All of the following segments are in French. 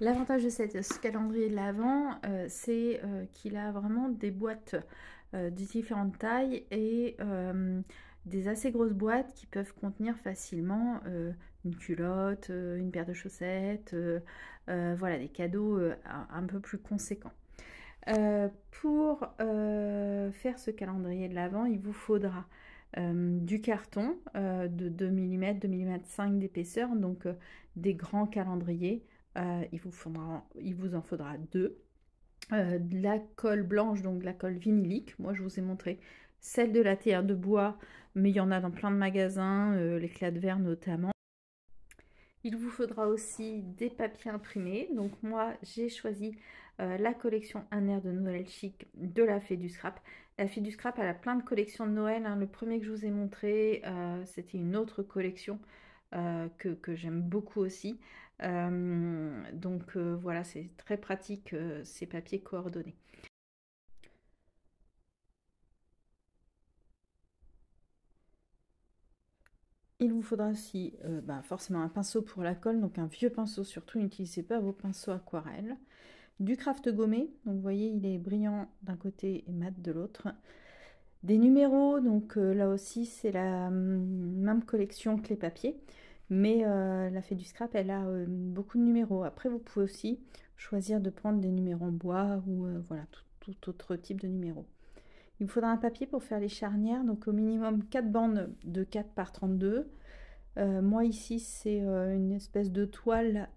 L'avantage de ce calendrier de l'Avent, c'est qu'il a vraiment des boîtes de différentes tailles et des assez grosses boîtes qui peuvent contenir facilement une culotte, une paire de chaussettes, voilà, des cadeaux un peu plus conséquents. Pour faire ce calendrier de l'Avent, il vous faudra du carton de 2 mm, 2,5 mm d'épaisseur, donc des grands calendriers. Il vous en faudra deux. De la colle blanche, donc de la colle vinylique. Moi, je vous ai montré celle de la théière de bois, mais il y en a dans plein de magasins, l'éclat de verre notamment. Il vous faudra aussi des papiers imprimés. Donc moi, j'ai choisi la collection Un air de Noël chic de la Fée du Scrap. La Fée du Scrap, elle a plein de collections de Noël, hein. Le premier que je vous ai montré, c'était une autre collection que j'aime beaucoup aussi. Voilà, c'est très pratique ces papiers coordonnés. Il vous faudra aussi forcément un pinceau pour la colle, donc un vieux pinceau surtout, n'utilisez pas vos pinceaux aquarelles. Du craft gommé, donc vous voyez il est brillant d'un côté et mat de l'autre. Des numéros, donc là aussi c'est la même collection que les papiers, mais la Fée du Scrap elle a beaucoup de numéros. Après vous pouvez aussi choisir de prendre des numéros en bois ou voilà tout autre type de numéros. Il vous faudra un papier pour faire les charnières, donc au minimum 4 bandes de 4 par 32. Moi ici c'est une espèce de toile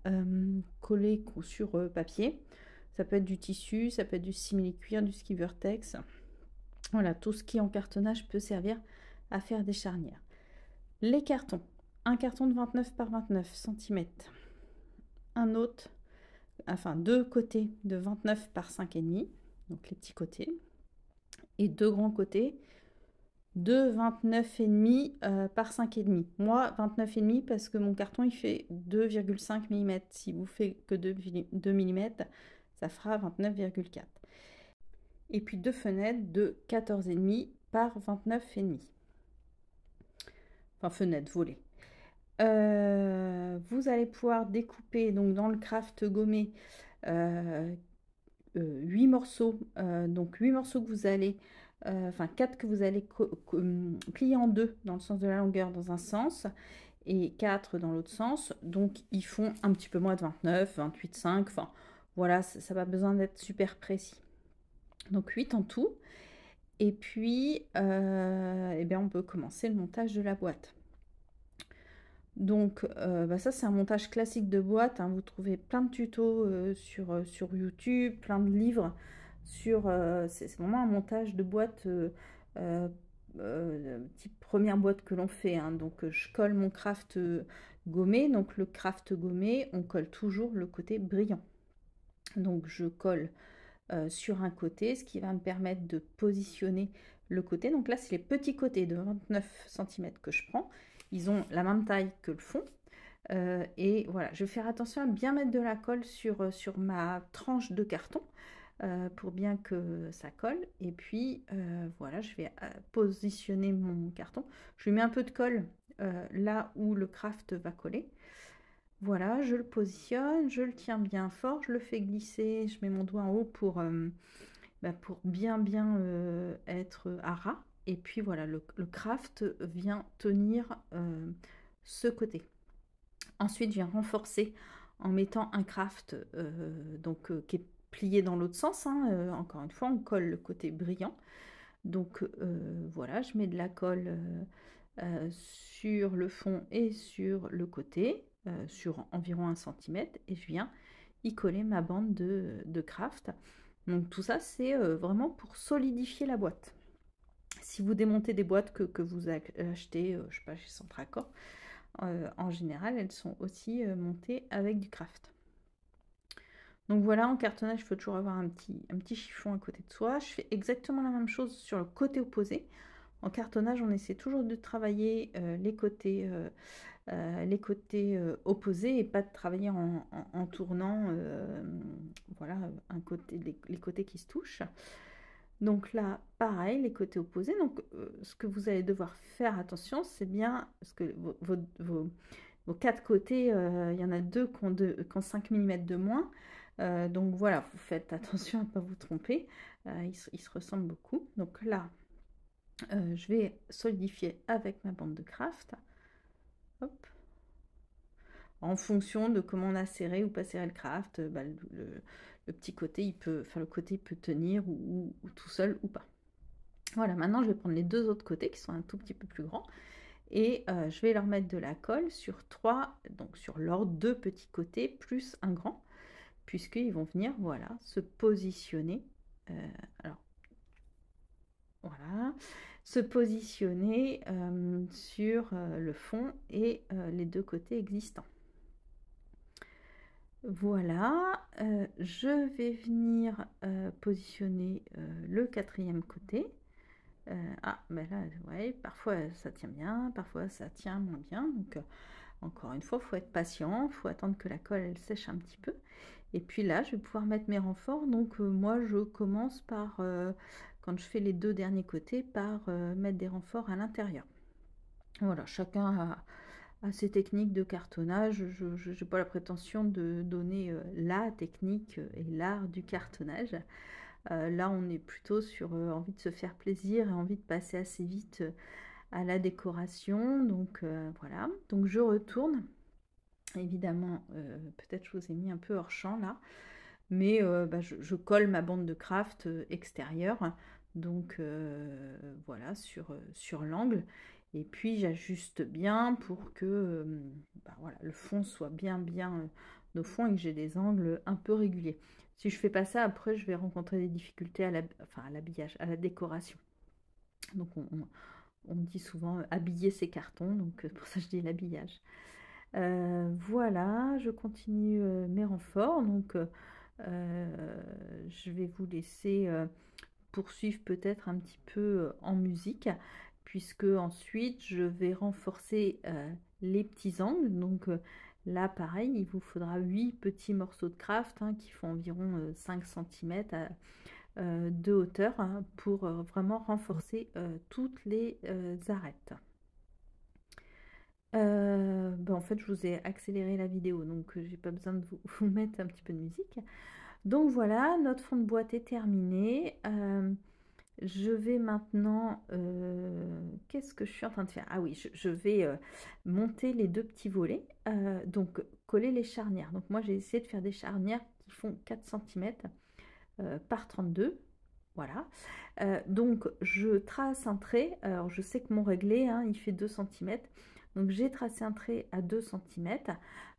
collée sur papier. Ça peut être du tissu, ça peut être du simili-cuir, du ski vertex. Voilà, tout ce qui en cartonnage peut servir à faire des charnières. Les cartons. Un carton de 29 par 29 cm. Un autre, enfin deux côtés de 29 par 5,5, donc les petits côtés. Et deux grands côtés de 29,5 par 5,5. Moi, 29,5 parce que mon carton il fait 2,5 mm. Si vous faites que 2 mm, ça fera 29,4. Et puis deux fenêtres de 14,5 par 29,5. Enfin, fenêtre volée. Vous allez pouvoir découper donc dans le craft gommé 8 morceaux. Donc 8 morceaux que vous allez, enfin 4 que vous allez plier en deux dans le sens de la longueur dans un sens et 4 dans l'autre sens. Donc ils font un petit peu moins de 29, 28,5. Enfin voilà, ça n'a pas besoin d'être super précis. Donc 8 en tout. Et puis, eh bien, on peut commencer le montage de la boîte. Donc ça c'est un montage classique de boîte, hein. Vous trouvez plein de tutos sur YouTube, plein de livres sur... c'est vraiment un montage de boîte type première boîte que l'on fait, hein. Donc je colle mon craft gommé. Donc le craft gommé, on colle toujours le côté brillant. Donc je colle sur un côté, ce qui va me permettre de positionner le côté. Donc là, c'est les petits côtés de 29 cm que je prends. Ils ont la même taille que le fond. Et voilà, je vais faire attention à bien mettre de la colle sur ma tranche de carton pour bien que ça colle. Et puis voilà, je vais positionner mon carton. Je lui mets un peu de colle là où le craft va coller. Voilà, je le positionne, je le tiens bien fort, je le fais glisser, je mets mon doigt en haut pour bien être à ras. Et puis voilà, le craft vient tenir ce côté. Ensuite, je viens renforcer en mettant un craft qui est plié dans l'autre sens, hein. Encore une fois, on colle le côté brillant. Donc voilà, je mets de la colle sur le fond et sur le côté, sur environ 1 cm, et je viens y coller ma bande de craft. Donc tout ça, c'est vraiment pour solidifier la boîte. Si vous démontez des boîtes que vous achetez, je sais pas, chez Centracor, en général, elles sont aussi montées avec du craft. Donc voilà, en cartonnage, il faut toujours avoir un petit chiffon à côté de soi. Je fais exactement la même chose sur le côté opposé. En cartonnage, on essaie toujours de travailler les côtés opposés et pas de travailler en tournant voilà, les côtés qui se touchent. Donc là, pareil, les côtés opposés. Donc ce que vous allez devoir faire attention, c'est bien, parce que aux 4 côtés, il y en a 2 qui ont 5 mm de moins. Donc voilà, vous faites attention à ne pas vous tromper. Ils se ressemblent beaucoup. Donc là, je vais solidifier avec ma bande de craft. Hop. En fonction de comment on a serré ou pas serré le craft, bah, le petit côté, le côté peut tenir ou tout seul ou pas. Voilà, maintenant je vais prendre les 2 autres côtés qui sont un tout petit peu plus grands et je vais leur mettre de la colle sur 3, donc sur leurs 2 petits côtés plus un grand, puisqu'ils vont venir, voilà, se positionner. Alors, voilà, se positionner sur le fond et les 2 côtés existants. Voilà, je vais venir positionner le 4e côté. Ah, ben là, ouais, parfois ça tient bien, parfois ça tient moins bien. Donc, encore une fois, il faut être patient, il faut attendre que la colle elle sèche un petit peu. Et puis là, je vais pouvoir mettre mes renforts. Donc, moi, je commence par, quand je fais les 2 derniers côtés, par mettre des renforts à l'intérieur. Voilà, chacun a ses techniques de cartonnage. Je n'ai pas la prétention de donner la technique et l'art du cartonnage. Là, on est plutôt sur envie de se faire plaisir et envie de passer assez vite à la décoration. Donc voilà, donc je retourne. Évidemment, peut-être je vous ai mis un peu hors champ là, mais bah, je colle ma bande de craft extérieure. Donc voilà, sur l'angle. Et puis j'ajuste bien pour que bah, voilà, le fond soit bien au fond et que j'ai des angles un peu réguliers. Si je fais pas ça, après je vais rencontrer des difficultés à l'habillage, à la décoration. Donc on me dit souvent habiller ses cartons, donc pour ça je dis l'habillage. Voilà, je continue mes renforts. Donc je vais vous laisser poursuivre peut-être un petit peu en musique, puisque ensuite je vais renforcer les petits angles. Donc là pareil, il vous faudra 8 petits morceaux de craft qui font environ 5 cm de hauteur pour vraiment renforcer toutes les arêtes. En fait, je vous ai accéléré la vidéo, donc j'ai pas besoin de vous mettre un petit peu de musique. Donc voilà, notre fond de boîte est terminé. Je vais maintenant... qu'est-ce que je suis en train de faire? Ah oui, je vais monter les 2 petits volets, donc coller les charnières. Donc moi, j'ai essayé de faire des charnières qui font 4 cm par 32. Voilà. Donc je trace un trait. Alors je sais que mon réglé, il fait 2 cm. Donc j'ai tracé un trait à 2 cm.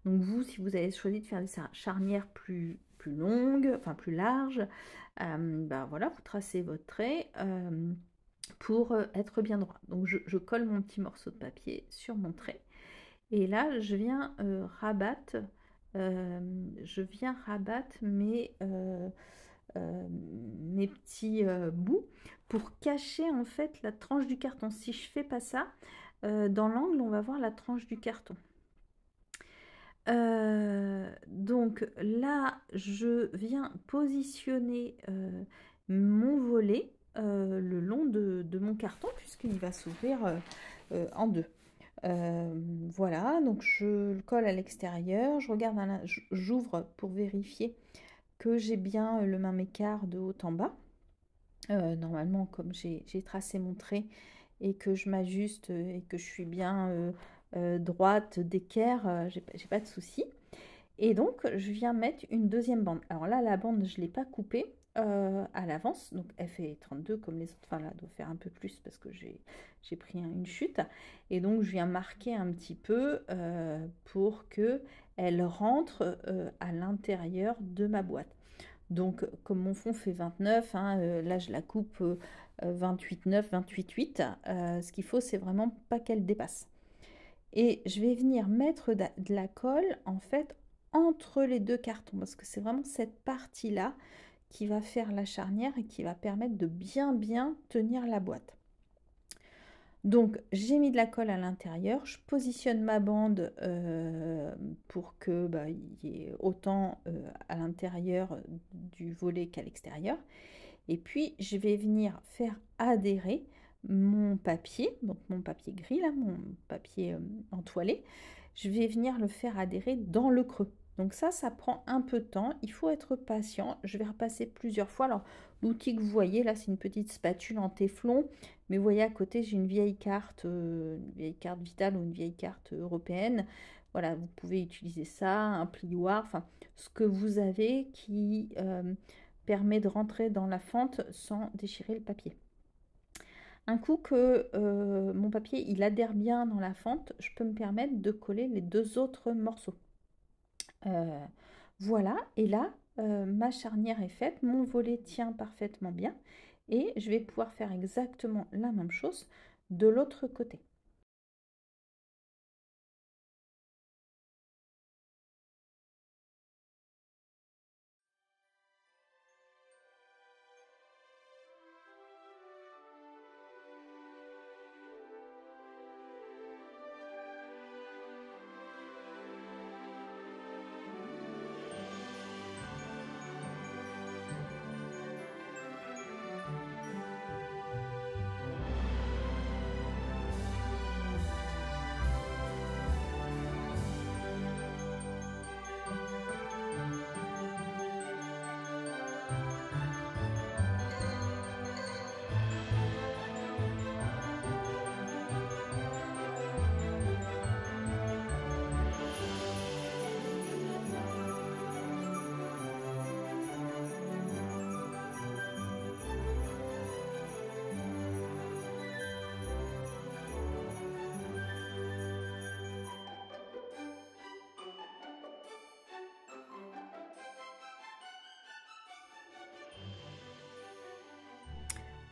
Donc vous, si vous avez choisi de faire des charnières plus longues, enfin plus larges, ben voilà, vous tracez votre trait pour être bien droit. Donc je colle mon petit morceau de papier sur mon trait. Et là, je viens rabattre mes petits bouts pour cacher en fait la tranche du carton. Si je fais pas ça, dans l'angle, on va voir la tranche du carton. Donc là, je viens positionner mon volet le long de mon carton, puisqu'il va s'ouvrir en 2. Voilà, donc je le colle à l'extérieur, je regarde, j'ouvre pour vérifier que j'ai bien le même écart de haut en bas. Normalement, comme j'ai tracé mon trait et que je m'ajuste et que je suis bien droite d'équerre, j'ai pas de souci. Et donc, je viens mettre une 2e bande. Alors là, la bande, je ne l'ai pas coupée à l'avance. Donc, elle fait 32 comme les autres. Enfin, là, elle doit faire un peu plus parce que j'ai pris une chute. Et donc, je viens marquer un petit peu pour qu'elle rentre à l'intérieur de ma boîte. Donc, comme mon fond fait 29, là, je la coupe 28,9, 28,8. Ce qu'il faut, c'est vraiment pas qu'elle dépasse. Et je vais venir mettre de la colle, en fait, entre les 2 cartons, parce que c'est vraiment cette partie-là qui va faire la charnière et qui va permettre de bien tenir la boîte. Donc, j'ai mis de la colle à l'intérieur, je positionne ma bande pour que y ait autant à l'intérieur du volet qu'à l'extérieur. Et puis, je vais venir faire adhérer mon papier, donc mon papier gris là, mon papier entoilé, je vais venir le faire adhérer dans le creux. Donc ça prend un peu de temps, il faut être patient. Je vais repasser plusieurs fois. Alors l'outil que vous voyez là, c'est une petite spatule en téflon, mais vous voyez à côté, j'ai une vieille carte vitale ou une vieille carte européenne. Voilà, vous pouvez utiliser ça, un plioir, enfin ce que vous avez qui permet de rentrer dans la fente sans déchirer le papier. Un coup que mon papier il adhère bien dans la fente, je peux me permettre de coller les deux autres morceaux. Voilà, et là, ma charnière est faite, mon volet tient parfaitement bien et je vais pouvoir faire exactement la même chose de l'autre côté.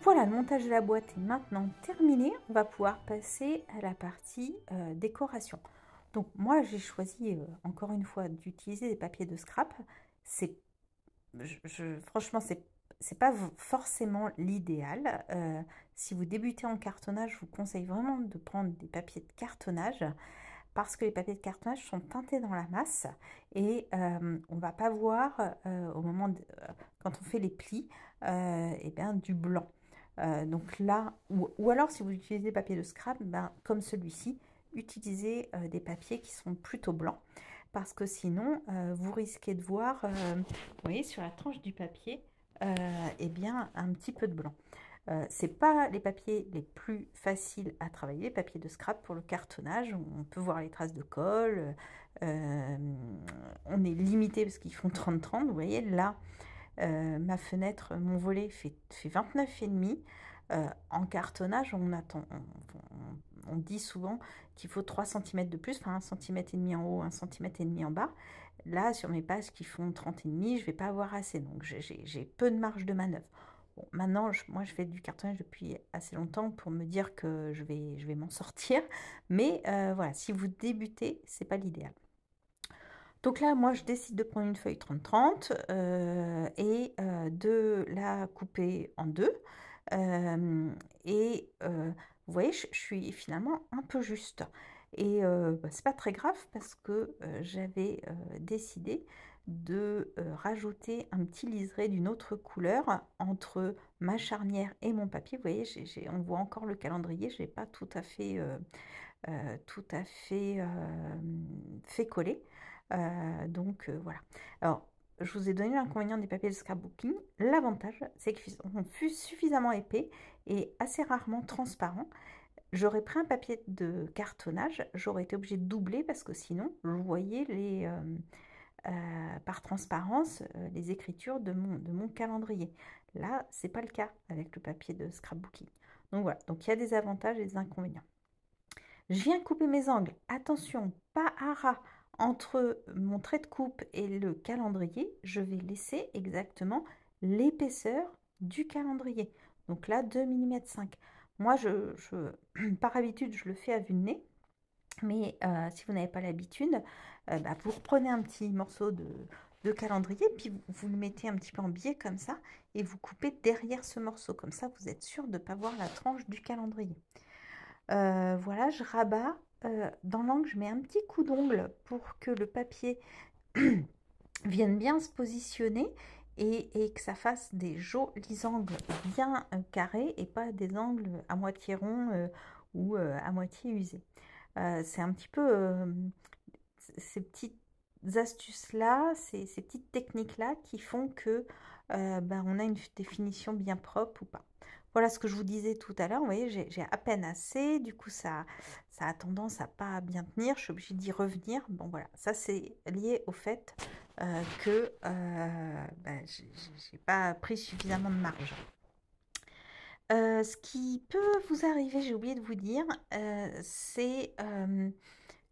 Voilà, le montage de la boîte est maintenant terminé. On va pouvoir passer à la partie décoration. Donc moi, j'ai choisi encore une fois d'utiliser des papiers de scrap. Franchement, c'est pas forcément l'idéal. Si vous débutez en cartonnage, je vous conseille vraiment de prendre des papiers de cartonnage parce que les papiers de cartonnage sont teintés dans la masse et on va pas voir au moment quand on fait les plis et bien, du blanc. Donc là, ou alors si vous utilisez des papiers de scrap, ben, comme celui-ci, utilisez des papiers qui sont plutôt blancs parce que sinon vous risquez de voir, vous voyez sur la tranche du papier, eh bien un petit peu de blanc. C'est pas les papiers les plus faciles à travailler, les papiers de scrap pour le cartonnage. On peut voir les traces de colle. On est limité parce qu'ils font 30-30. Vous voyez là, ma fenêtre, mon volet fait 29,5. En cartonnage, on dit souvent qu'il faut 3 cm de plus, enfin 1,5 cm en haut, 1,5 cm en bas. Là, sur mes pages qui font 30,5, je ne vais pas avoir assez, donc j'ai peu de marge de manœuvre. Bon, maintenant, moi, je fais du cartonnage depuis assez longtemps pour me dire que je vais m'en sortir. Mais voilà, si vous débutez, c'est pas l'idéal. Donc là, moi, je décide de prendre une feuille 30-30 et de la couper en deux. Vous voyez, je suis finalement un peu juste. Et bah, c'est pas très grave parce que j'avais décidé de rajouter un petit liseré d'une autre couleur entre ma charnière et mon papier. Vous voyez, on voit encore le calendrier, je n'ai pas tout à fait, fait coller. Donc voilà. Alors, je vous ai donné l'inconvénient des papiers de scrapbooking. L'avantage, c'est qu'ils sont suffisamment épais et assez rarement transparents. J'aurais pris un papier de cartonnage, j'aurais été obligée de doubler parce que sinon, vous voyez par transparence les écritures de mon calendrier. Là, c'est pas le cas avec le papier de scrapbooking. Donc voilà, donc il y a des avantages et des inconvénients. Je viens couper mes angles. Attention, pas à ras entre mon trait de coupe et le calendrier. Je vais laisser exactement l'épaisseur du calendrier. Donc là, 2,5 mm. Moi, par habitude, je le fais à vue de nez. Mais si vous n'avez pas l'habitude, bah, vous reprenez un petit morceau de calendrier, puis vous le mettez un petit peu en biais comme ça, et vous coupez derrière ce morceau. Comme ça, vous êtes sûr de ne pas voir la tranche du calendrier. Voilà, je rabats. Dans l'angle, je mets un petit coup d'ongle pour que le papier vienne bien se positionner et que ça fasse des jolis angles bien carrés et pas des angles à moitié ronds ou à moitié usés. C'est un petit peu ces petites astuces-là, ces petites techniques-là qui font que ben, on a une définition bien propre ou pas. Voilà ce que je vous disais tout à l'heure. Vous voyez, j'ai à peine assez. Du coup, ça a tendance à pas bien tenir. Je suis obligée d'y revenir. Bon, voilà. Ça, c'est lié au fait que ben, j'ai pas pris suffisamment de marge. Ce qui peut vous arriver, j'ai oublié de vous dire, c'est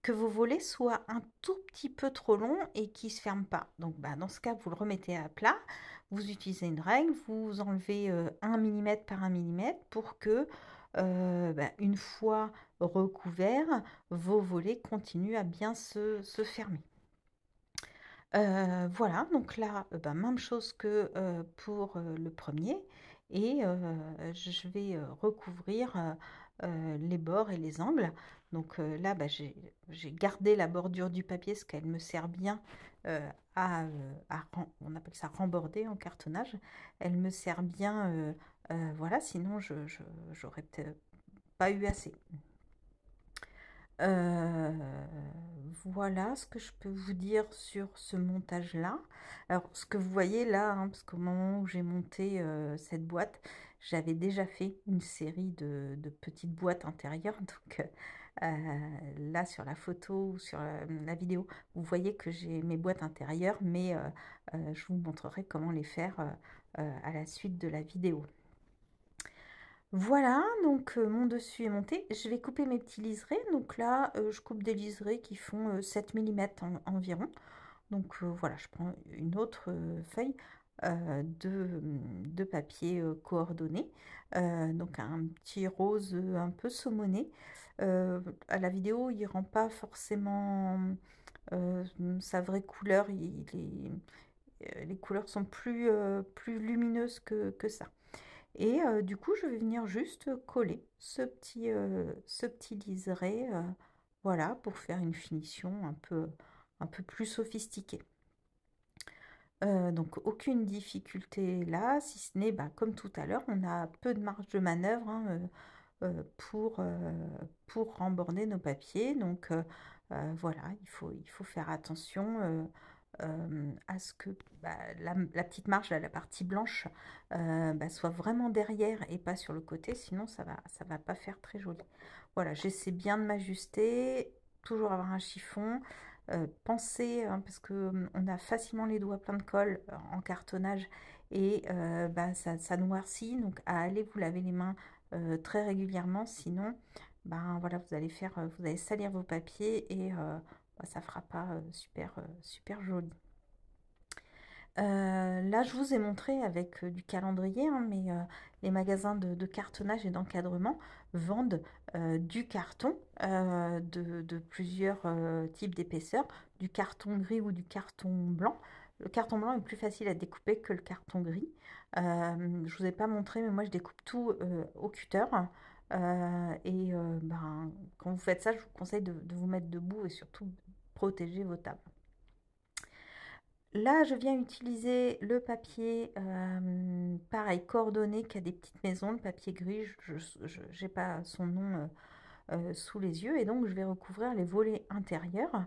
que vos volets soient un tout petit peu trop longs et qui ne se ferment pas. Donc bah, dans ce cas, vous le remettez à plat, vous utilisez une règle, vous enlevez 1 mm par 1 mm pour que bah, une fois recouverts, vos volets continuent à bien se fermer. Voilà, donc là, bah, même chose que pour le premier, et je vais recouvrir les bords et les angles. Donc là, bah, j'ai gardé la bordure du papier, parce qu'elle me sert bien on appelle ça remborder en cartonnage. Elle me sert bien, voilà, sinon j'aurais peut-être pas eu assez. Euh, voilà ce que je peux vous dire sur ce montage-là. Alors, ce que vous voyez là, hein, parce qu'au moment où j'ai monté cette boîte, j'avais déjà fait une série de petites boîtes intérieures. Donc là, sur la photo ou sur la vidéo, vous voyez que j'ai mes boîtes intérieures, mais je vous montrerai comment les faire à la suite de la vidéo. Voilà, donc mon dessus est monté. Je vais couper mes petits liserés. Donc là, je coupe des liserés qui font 7 mm environ. Donc voilà, je prends une autre feuille de papier coordonné. Donc un petit rose un peu saumonné. À la vidéo, il rend pas forcément sa vraie couleur. Les couleurs sont plus lumineuses que ça. Et du coup, je vais venir juste coller ce petit liseré, voilà, pour faire une finition un peu plus sophistiquée. Donc aucune difficulté là, si ce n'est, bah, comme tout à l'heure, on a peu de marge de manœuvre hein, pour remborder nos papiers. Donc voilà, il faut faire attention à ce que bah, la petite marge, la partie blanche, bah, soit vraiment derrière et pas sur le côté, sinon ça va pas faire très joli. Voilà, j'essaie bien de m'ajuster, toujours avoir un chiffon. Pensez, hein, parce que on a facilement les doigts pleins de colle en cartonnage et bah, ça noircit, donc à aller vous laver les mains très régulièrement, sinon ben voilà, vous allez salir vos papiers et bah, ça fera pas super joli. Là, je vous ai montré avec du calendrier, hein, mais les magasins de cartonnage et d'encadrement vendent du carton de plusieurs types d'épaisseur, du carton gris ou du carton blanc. Le carton blanc est plus facile à découper que le carton gris. Je vous ai pas montré, mais moi je découpe tout au cutter. Ben, quand vous faites ça, je vous conseille de vous mettre debout et surtout protéger vos tables. Là, je viens utiliser le papier, pareil, coordonné, qui a des petites maisons, le papier gris, je n'ai pas son nom sous les yeux, et donc je vais recouvrir les volets intérieurs.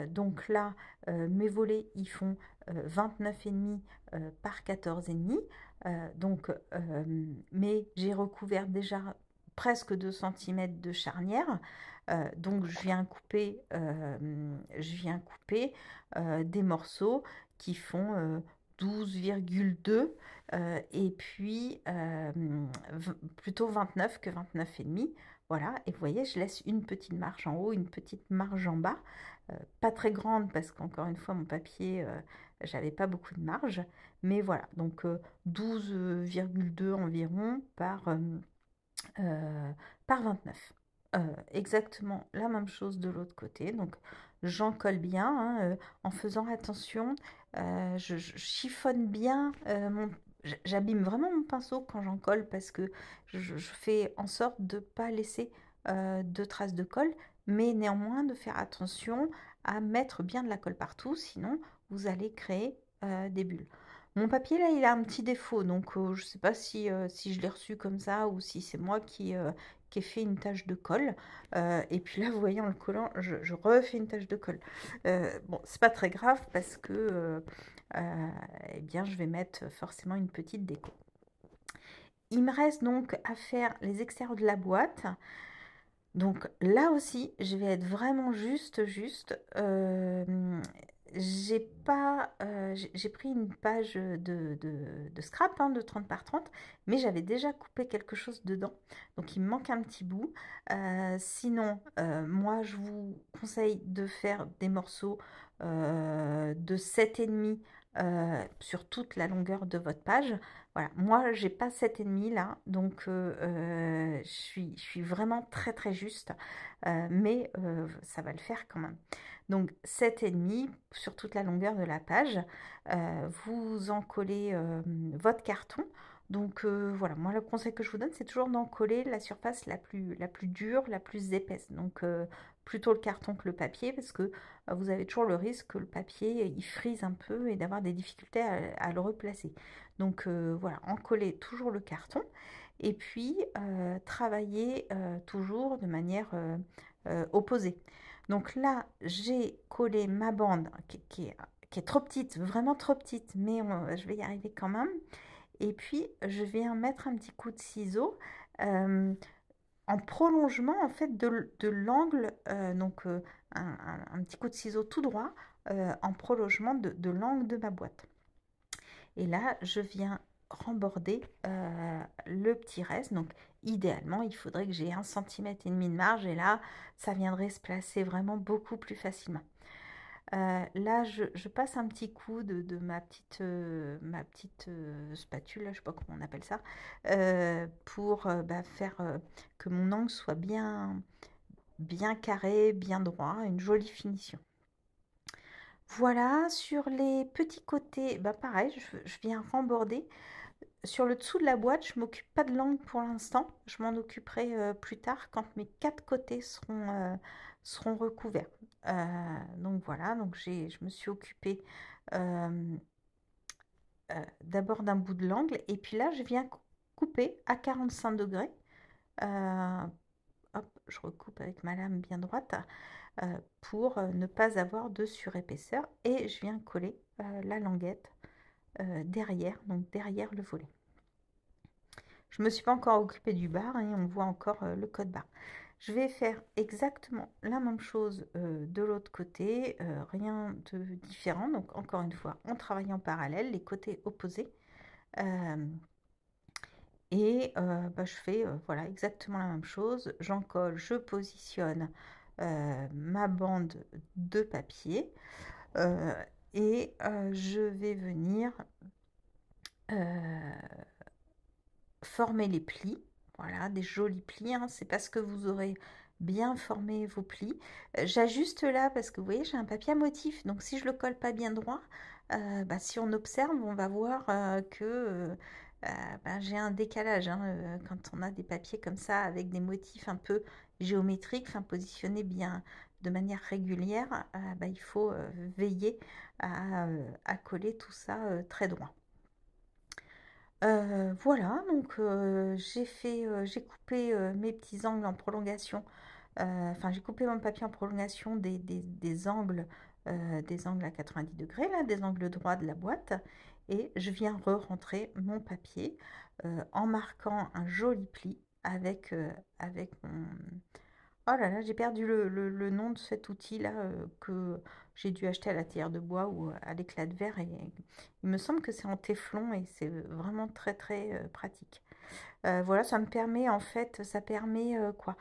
Donc là, mes volets, ils font 29,5 par 14,5. Donc, mais j'ai recouvert déjà presque 2 cm de charnière. Donc je viens couper des morceaux qui font 12,2 et puis plutôt 29 que 29,5. Voilà, et vous voyez, je laisse une petite marge en haut, une petite marge en bas. Pas très grande parce qu'encore une fois, mon papier, j'avais pas beaucoup de marge. Mais voilà, donc 12,2 environ par 29. Exactement la même chose de l'autre côté. Donc j'en colle bien hein, en faisant attention. Je chiffonne bien j'abîme vraiment mon pinceau quand j'en colle parce que je fais en sorte de ne pas laisser de traces de colle, mais néanmoins de faire attention à mettre bien de la colle partout, sinon vous allez créer des bulles. Mon papier là, il a un petit défaut, donc je sais pas si je l'ai reçu comme ça ou si c'est moi qui ai fait une tache de colle. Et puis là, vous voyez, en le collant, je refais une tache de colle. Bon, c'est pas très grave parce que eh bien, je vais mettre forcément une petite déco. Il me reste donc à faire les extérieurs de la boîte. Donc là aussi, je vais être vraiment juste. J'ai pas, j'ai pris une page de scrap, hein, de 30 par 30, mais j'avais déjà coupé quelque chose dedans. Donc il me manque un petit bout. Sinon, moi, je vous conseille de faire des morceaux de 7,5 sur toute la longueur de votre page. Voilà, moi j'ai pas 7,5 là, donc je suis vraiment très juste, mais ça va le faire quand même. Donc 7,5 sur toute la longueur de la page, vous en collez votre carton. Donc voilà, moi le conseil que je vous donne, c'est toujours d'en coller la surface la plus dure, la plus épaisse. Donc plutôt le carton que le papier, parce que vous avez toujours le risque que le papier il frise un peu et d'avoir des difficultés à le replacer. Donc voilà, encoller toujours le carton et puis travailler toujours de manière opposée. Donc là, j'ai collé ma bande qui est trop petite, vraiment trop petite, mais je vais y arriver quand même. Et puis, je viens mettre un petit coup de ciseau en prolongement en fait de l'angle, donc un petit coup de ciseau tout droit en prolongement de l'angle de ma boîte. Et là, je viens remborder le petit reste. Donc, idéalement, il faudrait que j'ai 1,5 cm de marge. Et là, ça viendrait se placer vraiment beaucoup plus facilement. Là, je passe un petit coup de ma petite spatule, je ne sais pas comment on appelle ça, pour faire que mon angle soit bien carré, bien droit, une jolie finition. Voilà, sur les petits côtés, pareil, je viens remborder. Sur le dessous de la boîte, je ne m'occupe pas de l'angle pour l'instant. Je m'en occuperai plus tard quand mes 4 côtés seront recouverts. Donc voilà, donc je me suis occupée d'abord d'un bout de l'angle. Et puis là, je viens couper à 45 degrés. Hop, je recoupe avec ma lame bien droite pour ne pas avoir de surépaisseur. Et je viens coller la languette derrière, donc derrière le volet. Je ne me suis pas encore occupée du bar et on voit encore le code barre. Je vais faire exactement la même chose de l'autre côté, rien de différent. Donc encore une fois, on travaille en parallèle, les côtés opposés. Je fais voilà, exactement la même chose. J'en colle, je positionne ma bande de papier je vais venir former les plis. Voilà, des jolis plis, hein. C'est parce que vous aurez bien formé vos plis. J'ajuste là parce que vous voyez, j'ai un papier à motif. Donc si je le colle pas bien droit, si on observe, on va voir que j'ai un décalage. Hein, quand on a des papiers comme ça avec des motifs un peu géométriques, positionnés bien de manière régulière, il faut veiller à coller tout ça très droit. Voilà, donc j'ai coupé mes petits angles en prolongation. J'ai coupé mon papier en prolongation des angles à 90 degrés, là, des angles droits de la boîte. Et je viens re-rentrer mon papier en marquant un joli pli avec mon... Oh là là, j'ai perdu le nom de cet outil-là que j'ai dû acheter à la théière de bois ou à l'éclat de verre. Et il me semble que c'est en téflon et c'est vraiment très pratique. Voilà, ça me permet en fait, ça permet quoi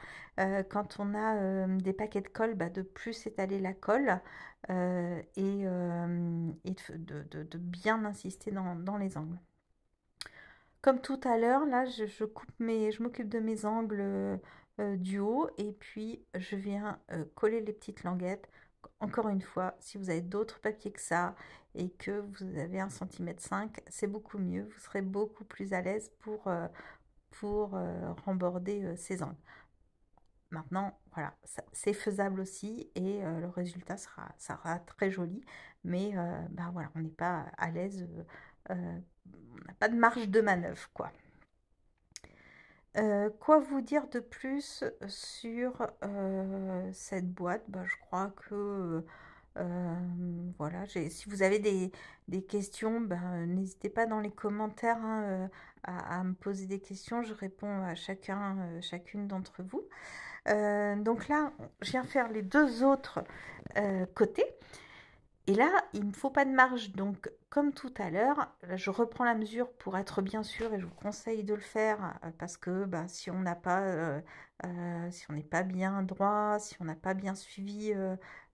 quand on a des paquets de colle, de plus étaler la colle de bien insister dans les angles. Comme tout à l'heure, là, je m'occupe de mes angles du haut et puis je viens coller les petites languettes. Encore une fois, si vous avez d'autres papiers que ça et que vous avez 1,5 cm, c'est beaucoup mieux. Vous serez beaucoup plus à l'aise pour remborder ces angles. Maintenant, voilà, c'est faisable aussi et le résultat sera très joli. Mais voilà, on n'est pas à l'aise on n'a pas de marge de manœuvre, quoi. Quoi vous dire de plus sur cette boîte? Bah, je crois que voilà, si vous avez des questions, ben, n'hésitez pas dans les commentaires hein, à me poser des questions. Je réponds à chacune d'entre vous. Donc là, je viens faire les deux autres côtés. Et là, il ne me faut pas de marge. Donc, comme tout à l'heure, je reprends la mesure pour être bien sûr et je vous conseille de le faire parce que bah, si on n'a pas, si on n'est pas bien droit, si on n'a pas bien suivi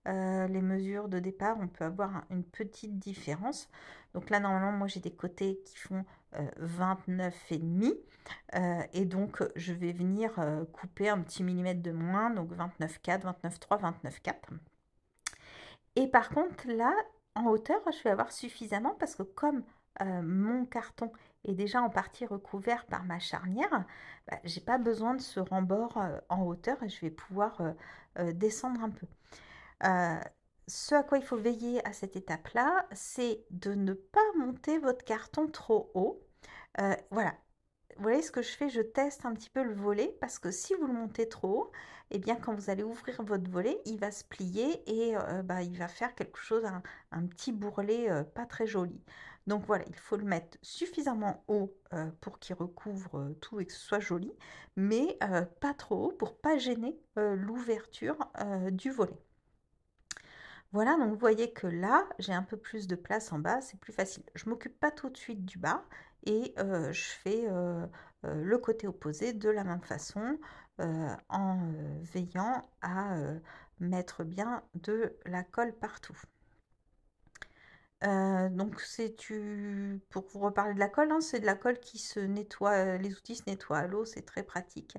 les mesures de départ, on peut avoir une petite différence. Donc là, normalement, moi, j'ai des côtés qui font 29,5 et donc je vais venir couper un petit millimètre de moins, donc 29,4, 29,3, 29,4. Et par contre, là, en hauteur, je vais avoir suffisamment parce que comme mon carton est déjà en partie recouvert par ma charnière, bah, j'ai pas besoin de ce rembord en hauteur et je vais pouvoir descendre un peu. Ce à quoi il faut veiller à cette étape-là, c'est de ne pas monter votre carton trop haut. Voilà, vous voyez ce que je fais? Je teste un petit peu le volet parce que si vous le montez trop haut, eh bien quand vous allez ouvrir votre volet, il va se plier et bah, il va faire quelque chose, un petit bourrelet pas très joli. Donc voilà, il faut le mettre suffisamment haut pour qu'il recouvre tout et que ce soit joli, mais pas trop haut pour pas gêner l'ouverture du volet. Voilà, donc vous voyez que là, j'ai un peu plus de place en bas, c'est plus facile. Je m'occupe pas tout de suite du bas et je fais le côté opposé de la même façon en veillant à mettre bien de la colle partout. Donc pour vous reparler de la colle, hein, c'est de la colle qui se nettoie, les outils se nettoient à l'eau, c'est très pratique.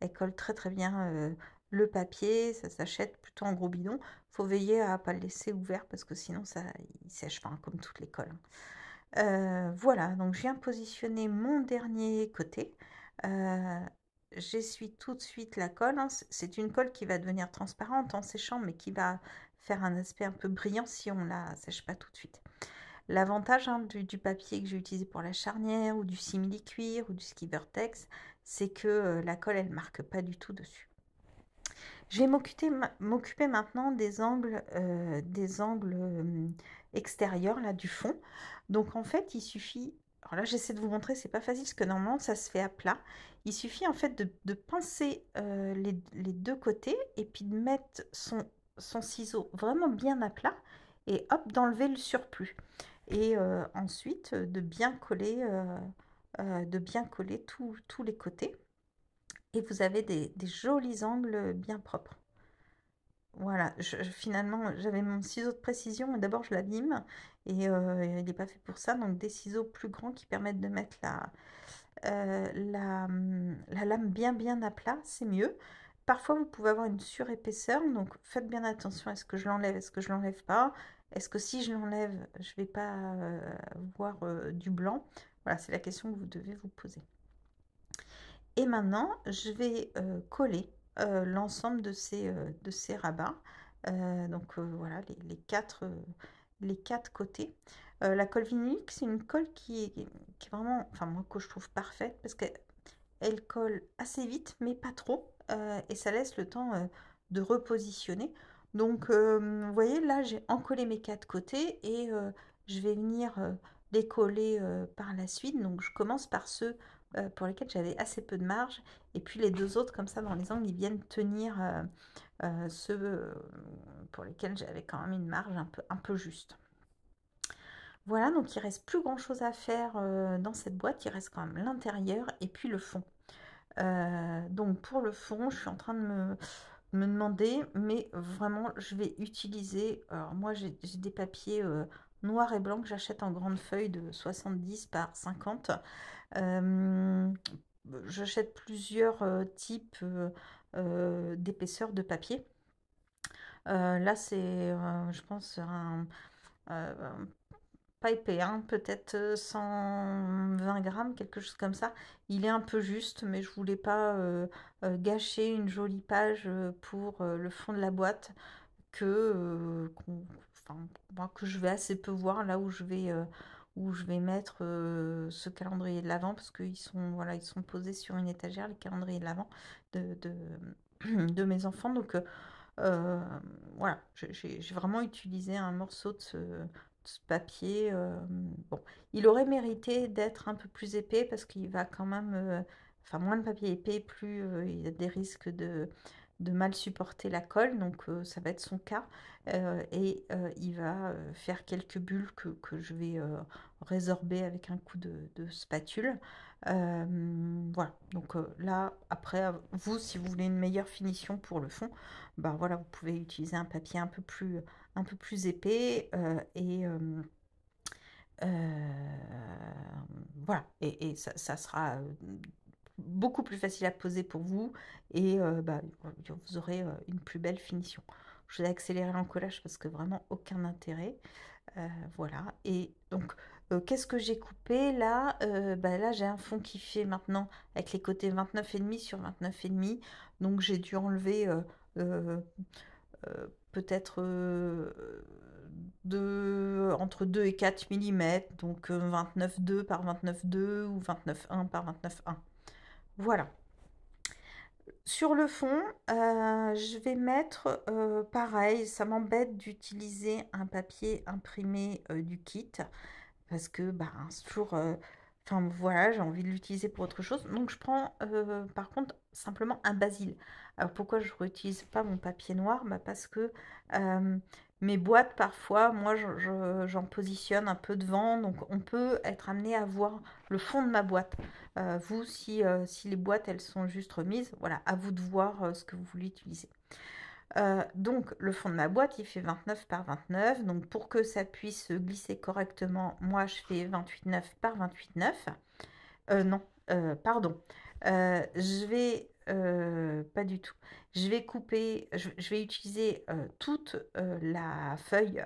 Elle colle très très bien le papier, ça s'achète plutôt en gros bidon. Faut veiller à ne pas le laisser ouvert parce que sinon il sèche pas, hein, comme toutes les colles. Voilà, donc je viens positionner mon dernier côté. J'essuie tout de suite la colle, hein. C'est une colle qui va devenir transparente en séchant, mais qui va faire un aspect un peu brillant si on la sèche pas tout de suite. L'avantage hein, du papier que j'ai utilisé pour la charnière ou du simili-cuir ou du ski vertex, c'est que la colle elle marque pas du tout dessus. Je vais m'occuper maintenant des angles extérieurs là du fond. Donc en fait il suffit, alors là j'essaie de vous montrer, c'est pas facile parce que normalement ça se fait à plat. Il suffit en fait de pincer les deux côtés et puis de mettre son ciseau vraiment bien à plat et hop d'enlever le surplus. Et ensuite de bien coller tous les côtés. Et vous avez des jolis angles bien propres. Voilà, finalement, j'avais mon ciseau de précision, et d'abord je l'abîme, et il n'est pas fait pour ça, donc des ciseaux plus grands qui permettent de mettre la lame bien à plat, c'est mieux. Parfois, vous pouvez avoir une surépaisseur, donc faites bien attention, est-ce que je l'enlève, est-ce que je l'enlève pas? Est-ce que si je l'enlève, je ne vais pas voir du blanc? Voilà, c'est la question que vous devez vous poser. Et maintenant, je vais coller l'ensemble de ces rabats. Donc voilà, les quatre côtés. La colle vinylique, c'est une colle qui est vraiment, enfin moi que je trouve parfaite parce qu'elle colle assez vite, mais pas trop. Et ça laisse le temps de repositionner. Donc vous voyez, là j'ai encollé mes quatre côtés et je vais venir les coller par la suite. Donc je commence par ceux pour lesquels j'avais assez peu de marge. Et puis les deux autres, comme ça, dans les angles, ils viennent tenir ceux pour lesquels j'avais quand même une marge un peu juste. Voilà, donc il ne reste plus grand chose à faire dans cette boîte. Il reste quand même l'intérieur et puis le fond. Donc pour le fond, je suis en train de me demander, mais vraiment, je vais utiliser. Alors moi, j'ai des papiers noirs et blancs que j'achète en grande feuille de 70 par 50. J'achète plusieurs types d'épaisseur de papier. Là, c'est, je pense, euh, pas épais, hein, peut-être 120 grammes, quelque chose comme ça. Il est un peu juste, mais je voulais pas gâcher une jolie page pour le fond de la boîte enfin, moi, que je vais assez peu voir là où je vais où je vais mettre ce calendrier de l'Avent, parce qu'ils sont, voilà, ils sont posés sur une étagère, les calendriers de l'Avent de mes enfants. Donc voilà, j'ai vraiment utilisé un morceau de ce papier. Bon, il aurait mérité d'être un peu plus épais parce qu'il va quand même, enfin moins de papier épais, plus il y a des risques de mal supporter la colle, donc ça va être son cas. Et il va faire quelques bulles que je vais résorber avec un coup de spatule. Voilà, donc là, après, vous, si vous voulez une meilleure finition pour le fond, ben voilà, vous pouvez utiliser un papier un peu plus épais voilà, et ça sera beaucoup plus facile à poser pour vous et bah, vous aurez une plus belle finition. Je vais accélérer l'encollage parce que vraiment aucun intérêt. Voilà, et donc qu'est-ce que j'ai coupé là? Bah, là j'ai un fond qui fait maintenant avec les côtés 29,5 sur 29,5, donc j'ai dû enlever euh, peut-être entre 2 et 4 millimètres, donc 29,2 par 29,2 ou 29,1 par 29,1. Voilà. Sur le fond, je vais mettre, pareil, ça m'embête d'utiliser un papier imprimé du kit parce que bah, c'est toujours... Enfin voilà, j'ai envie de l'utiliser pour autre chose. Donc je prends par contre simplement un basil. Alors pourquoi je ne réutilise pas mon papier noir? Bah, parce que mes boîtes parfois, moi j'en positionne un peu devant, donc on peut être amené à voir le fond de ma boîte. Vous, si les boîtes elles sont juste remises, voilà, à vous de voir ce que vous voulez utiliser. Donc le fond de ma boîte il fait 29 par 29, donc pour que ça puisse glisser correctement, moi je fais 28,9 par 28,9. Non, pardon. Je vais pas du tout. Je vais couper, je vais utiliser toute la feuille,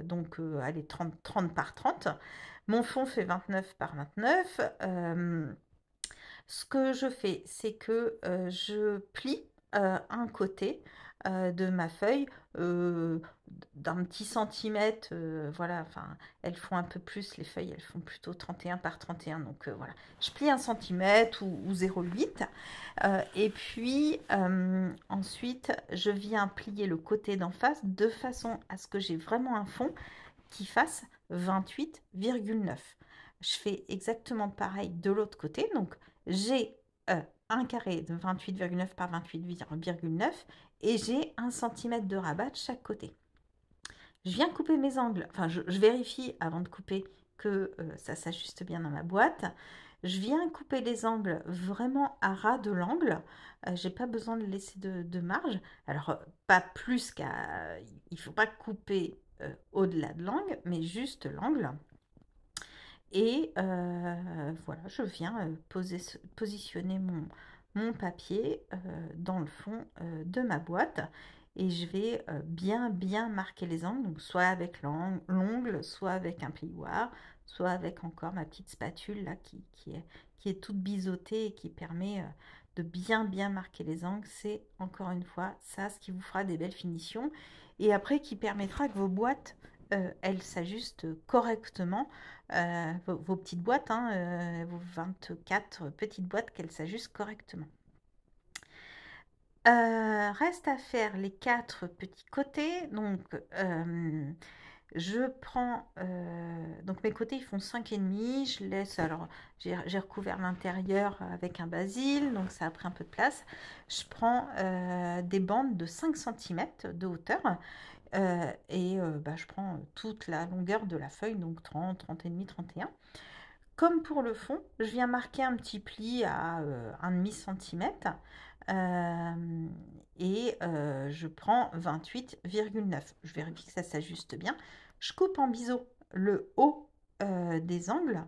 donc allez, 30 par 30. Mon fond fait 29 par 29. Ce que je fais, c'est que je plie un côté de ma feuille d'un petit centimètre. Voilà, enfin, elles font un peu plus, les feuilles, elles font plutôt 31 par 31. Donc voilà, je plie 1 centimètre ou 0,8. Et puis ensuite, je viens plier le côté d'en face de façon à ce que j'ai vraiment un fond qui fasse 28,9. Je fais exactement pareil de l'autre côté. Donc, j'ai un carré de 28,9 par 28,9 et j'ai 1 cm de rabat de chaque côté. Je viens couper mes angles. Enfin, je vérifie avant de couper que ça s'ajuste bien dans ma boîte. Je viens couper les angles vraiment à ras de l'angle. J'ai pas besoin de laisser de marge. Alors, pas plus qu'à... Il faut pas couper au-delà de l'angle, mais juste l'angle. Et voilà, je viens positionner mon papier dans le fond de ma boîte. Et je vais bien marquer les angles, donc soit avec l'ongle, soit avec un plioir, soit avec encore ma petite spatule là qui est toute biseautée et qui permet de bien marquer les angles. C'est encore une fois ça ce qui vous fera des belles finitions et après qui permettra que vos boîtes elles s'ajustent correctement. Vos petites boîtes, hein, vos 24 petites boîtes, qu'elles s'ajustent correctement. Reste à faire les 4 petits côtés. Donc, je prends... donc, mes côtés, ils font 5,5. Je laisse... Alors, j'ai recouvert l'intérieur avec un basil. Donc, ça a pris un peu de place. Je prends des bandes de 5 cm de hauteur. Et bah, je prends toute la longueur de la feuille. Donc, 30, 30 et demi, 31. Comme pour le fond, je viens marquer un petit pli à 1,5 cm et je prends 28,9. Je vérifie que ça s'ajuste bien. Je coupe en biseau le haut des angles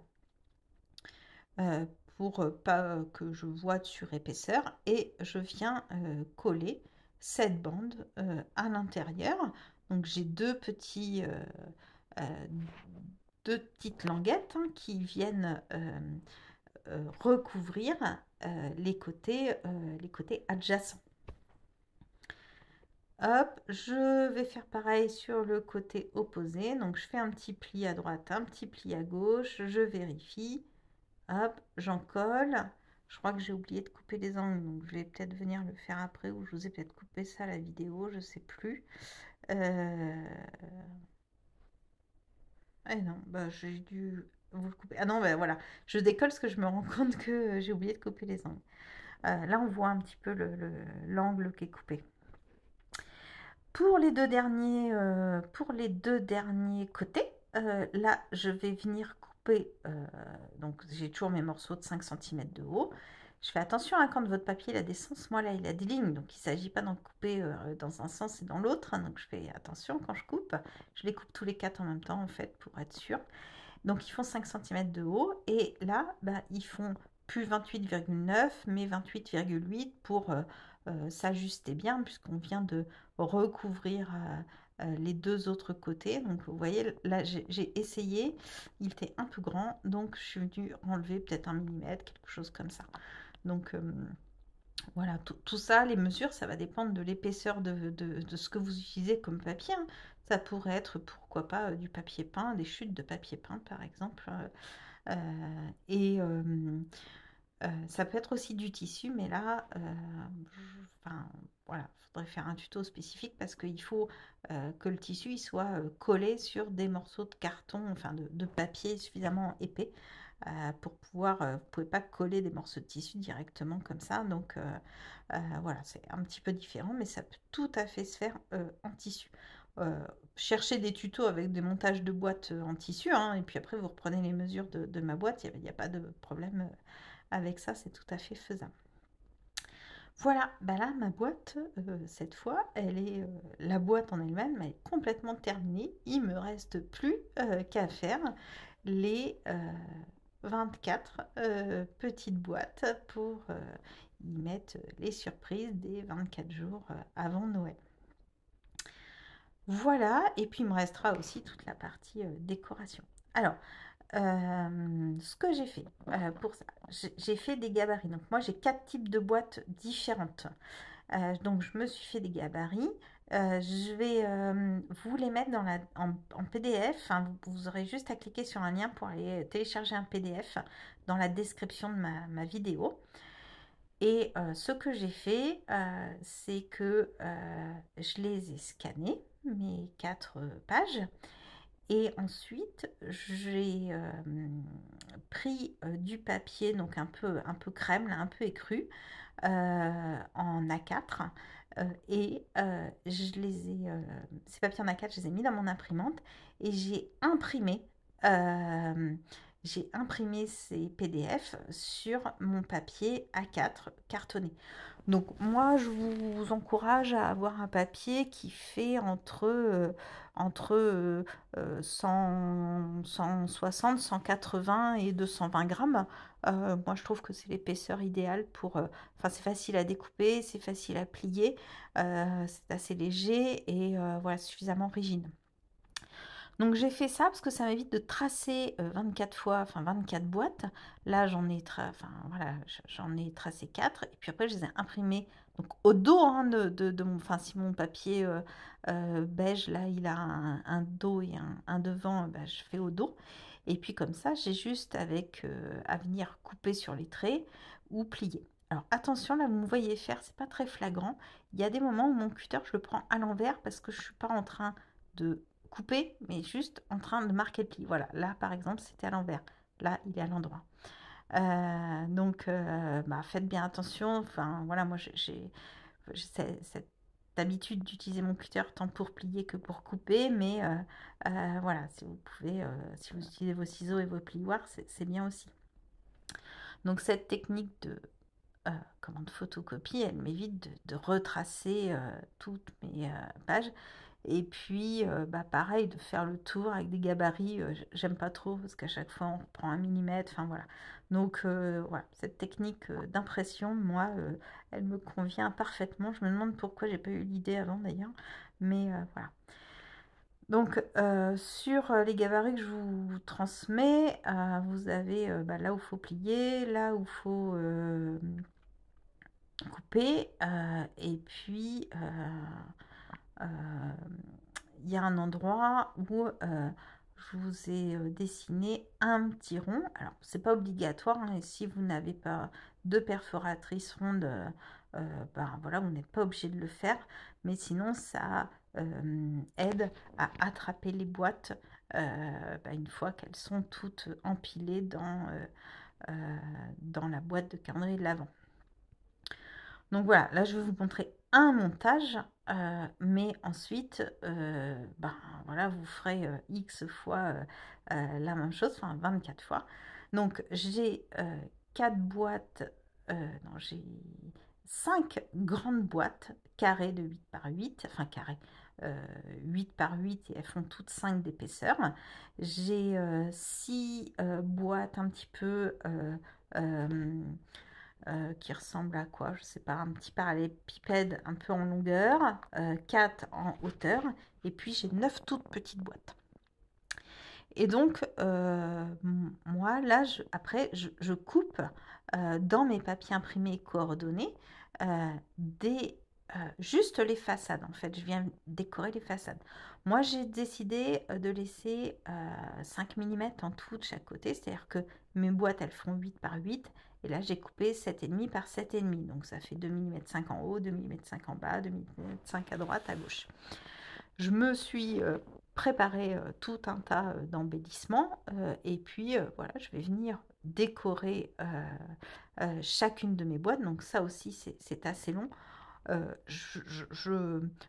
pour pas que je voie de surépaisseur et je viens coller cette bande à l'intérieur. Donc j'ai deux petites languettes hein, qui viennent recouvrir les côtés adjacents. Hop, je vais faire pareil sur le côté opposé. Donc, je fais un petit pli à droite, un petit pli à gauche. Je vérifie. Hop, j'en colle. Je crois que j'ai oublié de couper les angles. Donc, je vais peut-être venir le faire après. Ou je vous ai peut-être coupé ça à la vidéo. Je sais plus. Ah non, bah, j'ai dû vous le couper. Ah non, bah, voilà. Je décolle parce que je me rends compte que j'ai oublié de couper les angles. Là, on voit un petit peu l'angle qui est coupé. Pour pour les deux derniers côtés, là, je vais venir couper, donc j'ai toujours mes morceaux de 5 cm de haut. Je fais attention hein, quand votre papier il a des sens, moi là il a des lignes, donc il ne s'agit pas d'en couper dans un sens et dans l'autre, hein, donc je fais attention quand je coupe. Je les coupe tous les 4 en même temps en fait pour être sûr. Donc ils font 5 cm de haut et là, bah, ils font plus 28,9 mais 28,8 pour s'ajuster bien puisqu'on vient de recouvrir les deux autres côtés. Donc vous voyez, là j'ai essayé, il était un peu grand, donc je suis venue enlever peut-être 1 millimètre, quelque chose comme ça. Donc voilà, tout ça, les mesures, ça va dépendre de l'épaisseur de ce que vous utilisez comme papier. Hein. Ça pourrait être, pourquoi pas, du papier peint, des chutes de papier peint par exemple. Et ça peut être aussi du tissu, mais là, enfin, voilà, il faudrait faire un tuto spécifique parce qu'il faut que le tissu il soit collé sur des morceaux de carton, enfin de papier suffisamment épais pour pouvoir, vous ne pouvez pas coller des morceaux de tissu directement comme ça, donc voilà, c'est un petit peu différent, mais ça peut tout à fait se faire en tissu. Cherchez des tutos avec des montages de boîtes en tissu, hein, et puis après vous reprenez les mesures de ma boîte, il n'y a pas de problème avec ça, c'est tout à fait faisable. Voilà, bah là ma boîte, cette fois, elle est, la boîte en elle-même, elle est complètement terminée. Il me reste plus qu'à faire les 24 petites boîtes pour y mettre les surprises des 24 jours avant Noël. Voilà, et puis il me restera aussi toute la partie décoration. Alors, ce que j'ai fait pour ça, j'ai fait des gabarits. Donc moi j'ai 4 types de boîtes différentes. Donc je me suis fait des gabarits. Je vais vous les mettre en PDF. Enfin, vous aurez juste à cliquer sur un lien pour aller télécharger un PDF dans la description de ma vidéo. Et ce que j'ai fait, c'est que je les ai scannés, mes 4 pages. Et ensuite, j'ai pris du papier, donc un peu crème, là, un peu écru, en A4. Et ces papiers en A4, je les ai mis dans mon imprimante et j'ai imprimé ces PDF sur mon papier A4 cartonné. Donc moi, je vous encourage à avoir un papier qui fait entre 160, 180 et 220 grammes. Moi, je trouve que c'est l'épaisseur idéale pour... Enfin, c'est facile à découper, c'est facile à plier, c'est assez léger et voilà, suffisamment rigide. Donc j'ai fait ça parce que ça m'évite de tracer 24 fois, enfin 24 boîtes. Là voilà, j'en ai tracé 4 et puis après je les ai imprimés donc au dos hein, de mon, enfin si mon papier beige là il a un dos et un devant, bah, je fais au dos. Et puis comme ça j'ai juste à venir couper sur les traits ou plier. Alors attention là vous me voyez faire, c'est pas très flagrant. Il y a des moments où mon cutter je le prends à l'envers parce que je suis pas en train de couper, mais juste en train de marquer le pli. Voilà, là par exemple, c'était à l'envers. Là, il est à l'endroit. Donc, bah, faites bien attention. Enfin, voilà, moi, j'ai cette habitude d'utiliser mon cutter tant pour plier que pour couper, mais voilà, si vous pouvez, si vous utilisez vos ciseaux et vos plioirs, c'est bien aussi. Donc, cette technique de photocopie, elle m'évite de retracer toutes mes pages. Et puis, bah, pareil, de faire le tour avec des gabarits, j'aime pas trop parce qu'à chaque fois on reprend 1 millimètre, enfin voilà. Donc voilà, cette technique d'impression, moi, elle me convient parfaitement. Je me demande pourquoi j'ai pas eu l'idée avant d'ailleurs, mais voilà. Donc sur les gabarits que je vous transmets, vous avez bah, là où il faut plier, là où il faut couper, et puis il y a un endroit où je vous ai dessiné un petit rond. Alors, c'est pas obligatoire, hein, et si vous n'avez pas de perforatrice ronde, ben voilà, vous n'êtes pas obligé de le faire, mais sinon ça aide à attraper les boîtes ben, une fois qu'elles sont toutes empilées dans la boîte de calendrier de l'Avent. Donc voilà, là je vais vous montrer un montage, mais ensuite, ben voilà, vous ferez X fois la même chose, enfin 24 fois. Donc j'ai 4 boîtes, non j'ai 5 grandes boîtes carrées de 8 par 8, enfin carrées, 8 par 8 et elles font toutes 5 d'épaisseur. J'ai 6 boîtes un petit peu qui ressemble à quoi? Je sais pas, un petit parallélépipède un peu en longueur, 4 en hauteur, et puis j'ai 9 toutes petites boîtes. Et donc, moi, là, après, je coupe dans mes papiers imprimés coordonnés juste les façades. En fait, je viens décorer les façades. Moi, j'ai décidé de laisser 5 mm en tout de chaque côté, c'est-à-dire que mes boîtes, elles font 8 par 8. Et là, j'ai coupé 7,5 par 7,5. Donc, ça fait 2 mm 5 en haut, 2 mm 5 en bas, 2 mm 5 à droite, à gauche. Je me suis préparé tout un tas d'embellissements. Et puis, voilà, je vais venir décorer chacune de mes boîtes. Donc, ça aussi, c'est assez long.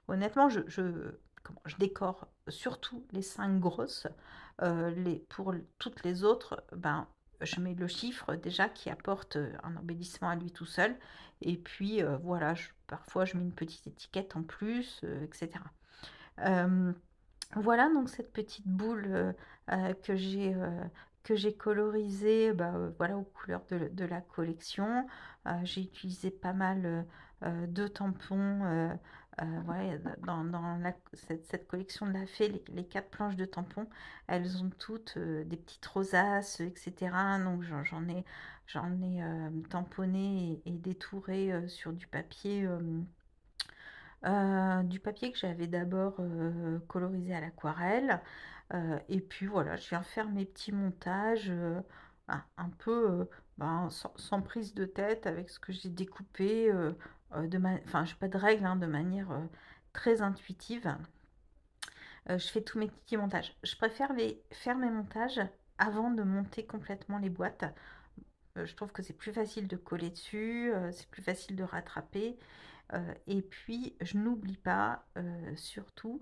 Honnêtement, je décore surtout les 5 grosses. Pour toutes les autres, ben, je mets le chiffre déjà qui apporte un embellissement à lui tout seul. Et puis voilà, parfois je mets une petite étiquette en plus, etc. Voilà donc cette petite boule que j'ai colorisée voilà, aux couleurs de la collection. J'ai utilisé pas mal de tampons. Ouais, dans cette collection de la Fée, les 4 planches de tampons, elles ont toutes des petites rosaces, etc. Donc j'en ai tamponné et détouré sur du papier que j'avais d'abord colorisé à l'aquarelle. Et puis voilà, je viens faire mes petits montages un peu sans prise de tête avec ce que j'ai découpé. Enfin, je n'ai pas de règles, hein, de manière très intuitive. Je fais tous mes petits montages. Je préfère faire mes montages avant de monter complètement les boîtes. Je trouve que c'est plus facile de coller dessus, c'est plus facile de rattraper. Et puis, je n'oublie pas, surtout,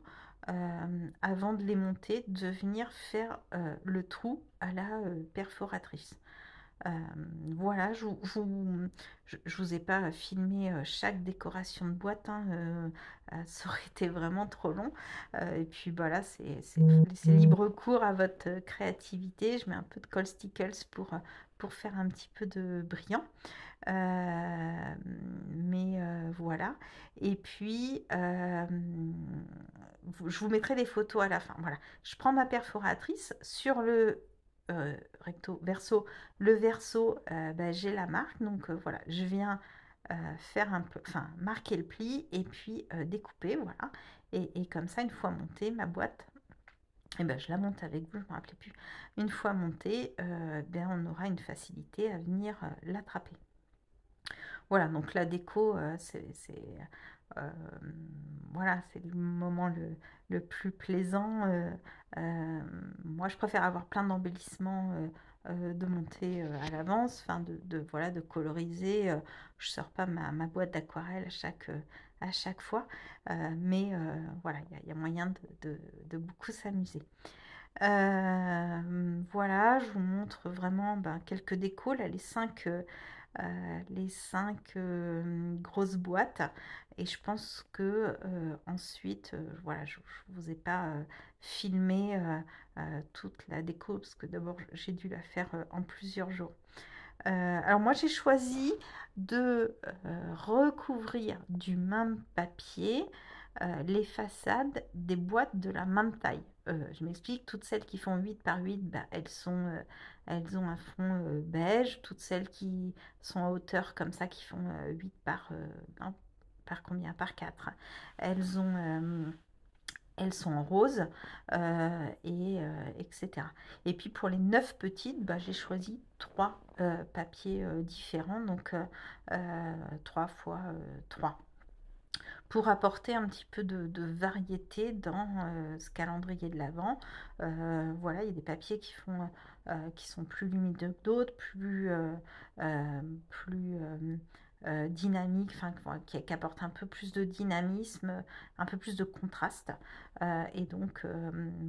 avant de les monter, de venir faire le trou à la perforatrice. Voilà, je vous ai pas filmé chaque décoration de boîte, hein, ça aurait été vraiment trop long. Et puis voilà, c'est libre cours à votre créativité. Je mets un peu de colle stickles pour faire un petit peu de brillant. Mais voilà. Et puis, je vous mettrai des photos à la fin. Voilà. Je prends ma perforatrice sur le verso. Le verso, j'ai la marque. Donc voilà, je viens faire un peu, enfin marquer le pli et puis découper. Voilà. Et comme ça, une fois montée, ma boîte, et ben, je la monte avec vous, je ne me rappelais plus. Une fois montée, on aura une facilité à venir l'attraper. Voilà, donc la déco, voilà, c'est le moment le plus plaisant. Moi, je préfère avoir plein d'embellissements de monter à l'avance, enfin voilà, de coloriser. Je ne sors pas ma boîte d'aquarelle à chaque fois, mais voilà, il y a moyen de beaucoup s'amuser. Voilà, je vous montre vraiment quelques décos, là, les 5 grosses boîtes, et je pense que ensuite voilà, je vous ai pas filmé toute la déco parce que d'abord j'ai dû la faire en plusieurs jours. Alors moi j'ai choisi de recouvrir du même papier les façades des boîtes de la même taille. Je m'explique, toutes celles qui font 8 par 8, elles ont un fond beige. Toutes celles qui sont à hauteur comme ça, qui font 8 par par combien? Par 4. Elles ont... elles sont en rose, etc. Et puis pour les 9 petites, bah, j'ai choisi 3 papiers différents, donc 3 fois 3. Pour apporter un petit peu de variété dans ce calendrier de l'Avent. Voilà, il y a des papiers qui sont plus lumineux que d'autres, plus dynamiques, enfin qui apportent un peu plus de dynamisme, un peu plus de contraste. Et donc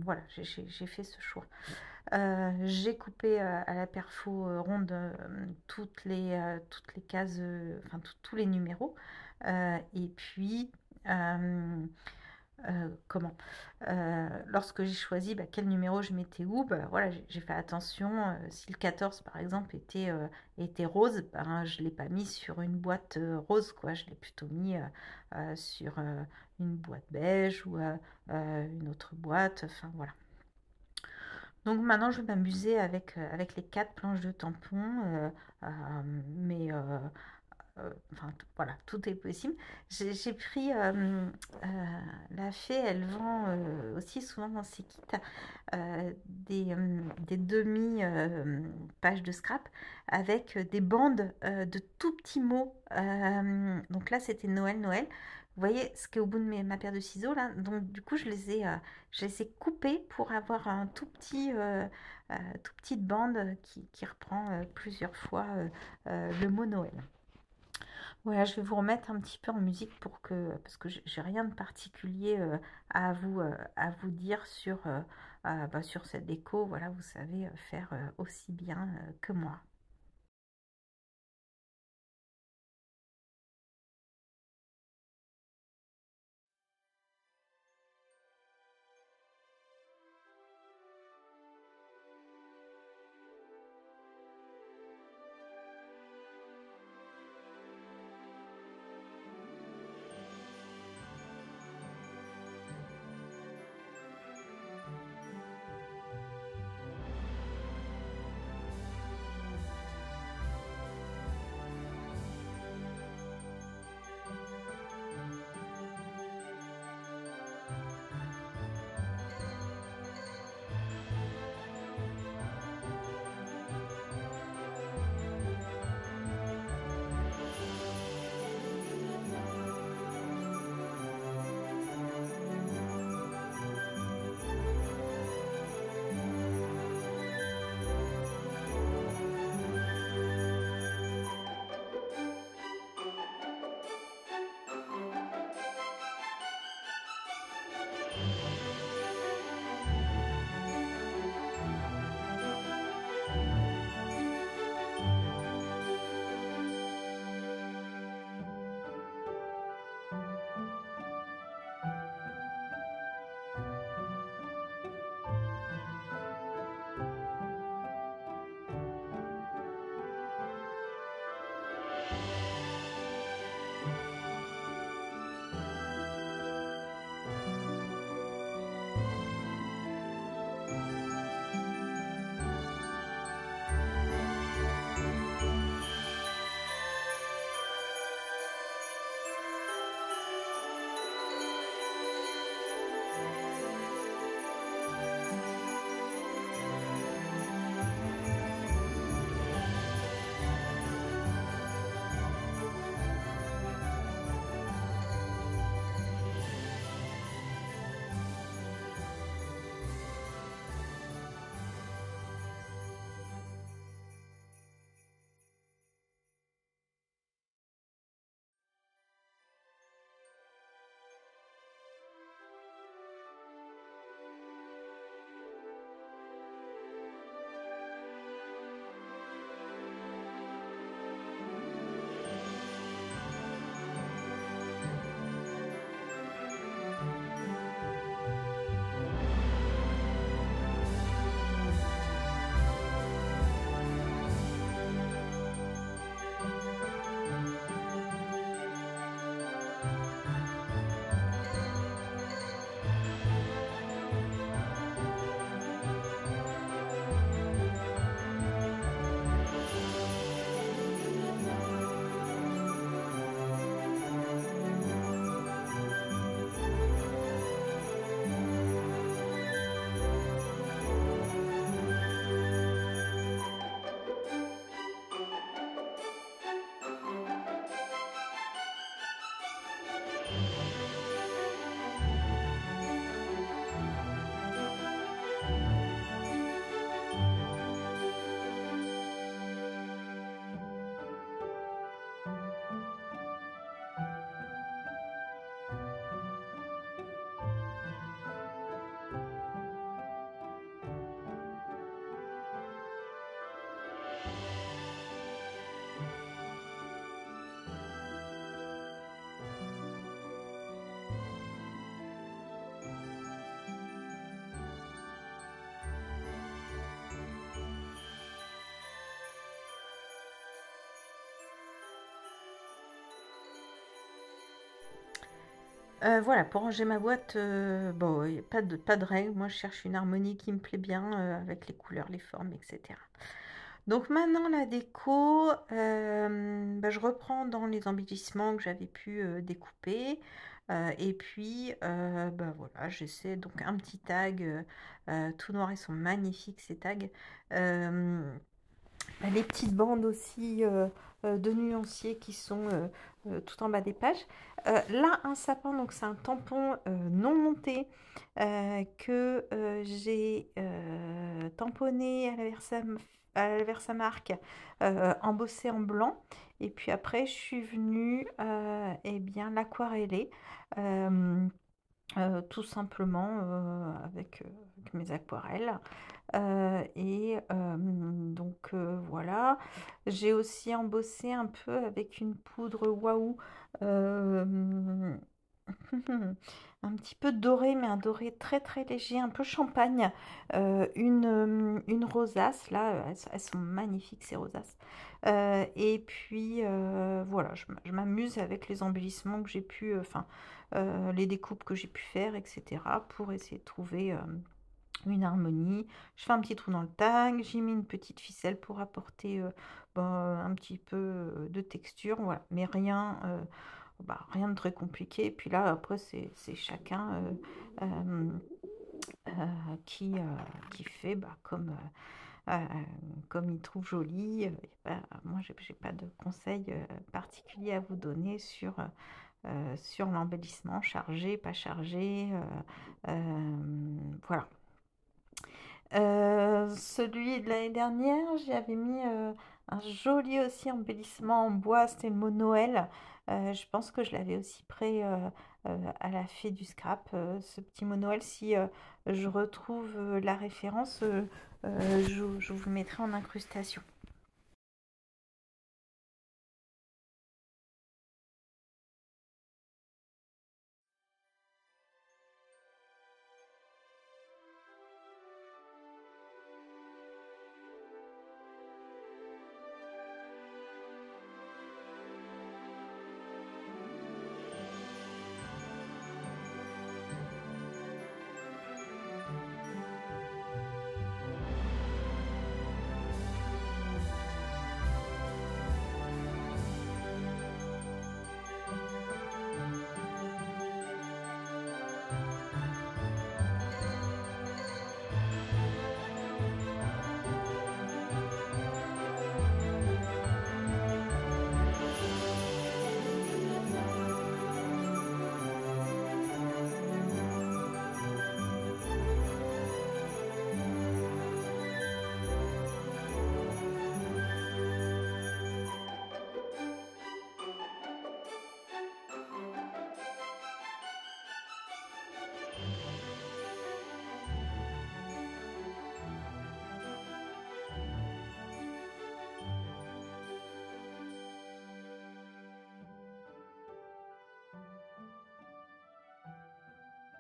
voilà, j'ai fait ce choix. J'ai coupé à la perfo ronde toutes les cases, enfin tous les numéros. Et puis, comment lorsque j'ai choisi quel numéro je mettais où, voilà, j'ai fait attention. Si le 14 par exemple était rose, je ne l'ai pas mis sur une boîte rose, quoi. Je l'ai plutôt mis sur une boîte beige ou une autre boîte, enfin voilà. Donc maintenant je vais m'amuser avec les 4 planches de tampons, mais enfin voilà, tout est possible. J'ai pris la fée, elle vend aussi souvent dans ses kits des demi pages de scrap avec des bandes de tout petits mots. Donc là c'était Noël. Vous voyez ce qui est au bout de ma paire de ciseaux là. Donc du coup je les ai coupés pour avoir un tout petite bande qui reprend plusieurs fois le mot Noël. Voilà, je vais vous remettre un petit peu en musique parce que j'ai rien de particulier à vous dire sur cette déco. Voilà, vous savez faire aussi bien que moi. Voilà, pour ranger ma boîte, bon, y a pas de règle. Moi, je cherche une harmonie qui me plaît bien avec les couleurs, les formes, etc. Donc maintenant, la déco, bah, je reprends dans les embellissements que j'avais pu découper. Et puis, bah, voilà, j'essaie donc un petit tag tout noir. Ils sont magnifiques, ces tags. Euh, les petites bandes aussi de nuanciers qui sont tout en bas des pages. Là, un sapin, donc c'est un tampon non monté que j'ai tamponné à la Versamark, embossé en blanc. Et puis après, je suis venue eh bien l'aquareller. euh, tout simplement avec mes aquarelles. Voilà, j'ai aussi embossé un peu avec une poudre waouh, euh, un petit peu doré, mais un doré très très léger, un peu champagne, une rosace, là, elles sont magnifiques ces rosaces. Et puis voilà, je m'amuse avec les embellissements que j'ai pu, les découpes que j'ai pu faire, etc., pour essayer de trouver une harmonie. Je fais un petit trou dans le tag, j'y mets une petite ficelle pour apporter un petit peu de texture, voilà, mais rien, rien de très compliqué. Et puis là, après, c'est chacun qui fait comme il trouve joli. Moi, j'ai pas de conseils particuliers à vous donner sur l'embellissement, chargé, pas chargé. Voilà. Celui de l'année dernière, j'avais mis un joli aussi embellissement en bois, c'était le mot Noël. Je pense que je l'avais aussi prêt à la fée du scrap, ce petit mot Noël. Si je retrouve la référence, je vous le mettrai en incrustation.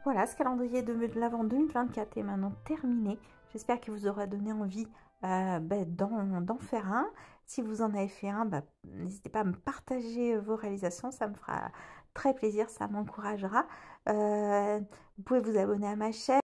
Voilà, ce calendrier de l'Avent 2024 est maintenant terminé. J'espère qu'il vous aura donné envie d'en faire un. Si vous en avez fait un, n'hésitez pas à me partager vos réalisations, ça me fera très plaisir, ça m'encouragera. Vous pouvez vous abonner à ma chaîne.